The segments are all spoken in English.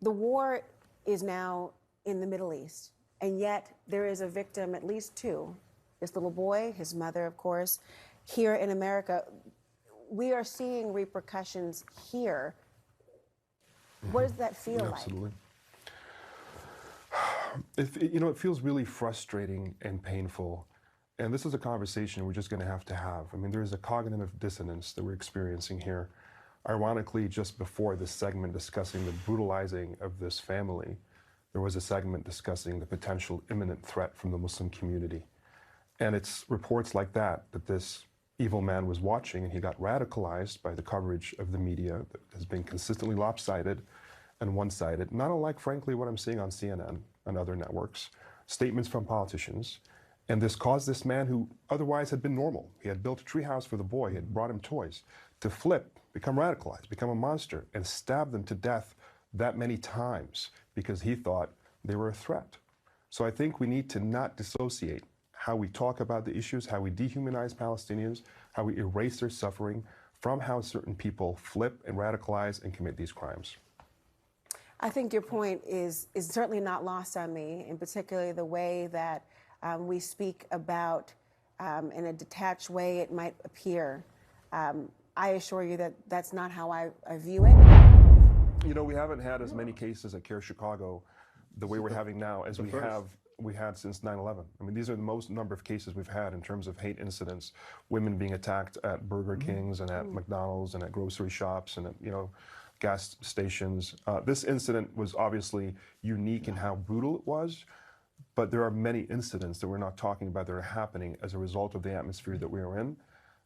The war is now in the Middle East, and yet there is a victim, at least two. This little boy, his mother, of course. Here in America, we are seeing repercussions here. What does that feel like? Absolutely. It feels really frustrating and painful. And this is a conversation we're just going to have. I mean, there is a cognitive dissonance that we're experiencing here. Ironically, just before this segment discussing the brutalizing of this family, there was a segment discussing the potential imminent threat from the Muslim community. And it's reports like that this evil man was watching, and he got radicalized by the coverage of the media that has been consistently lopsided and one-sided, not unlike, frankly, what I'm seeing on CNN and other networks, statements from politicians. And this caused this man, who otherwise had been normal, he had built a treehouse for the boy, he had brought him toys, to flip, become radicalized, become a monster, and stab them to death that many times because he thought they were a threat. So I think we need to not dissociate how we talk about the issues, how we dehumanize Palestinians, how we erase their suffering, from how certain people flip and radicalize and commit these crimes. I think your point is certainly not lost on me, in particular the way that we speak about, in a detached way it might appear. I assure you that that's not how I view it. You know, we haven't had as many cases at CARE Chicago the way we're having now as we had since 9/11. I mean, these are the most number of cases we've had in terms of hate incidents, women being attacked at Burger Kings and at McDonald's and at grocery shops and at, gas stations. This incident was obviously unique in how brutal it was, but there are many incidents that we're not talking about that are happening as a result of the atmosphere that we are in.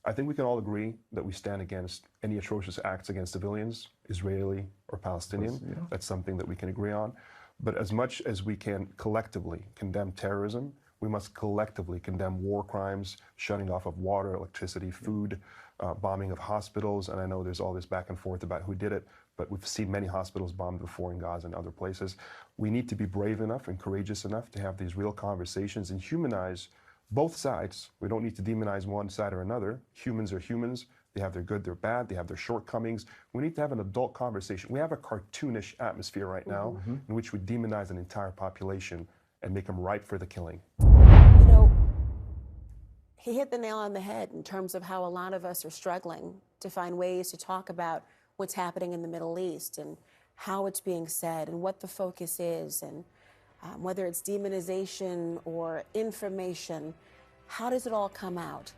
I think we can all agree that we stand against any atrocious acts against civilians, Israeli or Palestinian. Yeah. That's something that we can agree on. But as much as we can collectively condemn terrorism, we must collectively condemn war crimes, shutting off of water, electricity, food, bombing of hospitals. And I know there's all this back and forth about who did it, but we've seen many hospitals bombed before in Gaza and other places. We need to be brave enough and courageous enough to have these real conversations and humanize both sides. We don't need to demonize one side or another. Humans are humans. They have their good, their bad, they have their shortcomings. We need to have an adult conversation. We have a cartoonish atmosphere right now in which we demonize an entire population and make them ripe for the killing. You know, he hit the nail on the head in terms of how a lot of us are struggling to find ways to talk about what's happening in the Middle East and how it's being said and what the focus is, and whether it's demonization or information. How does it all come out?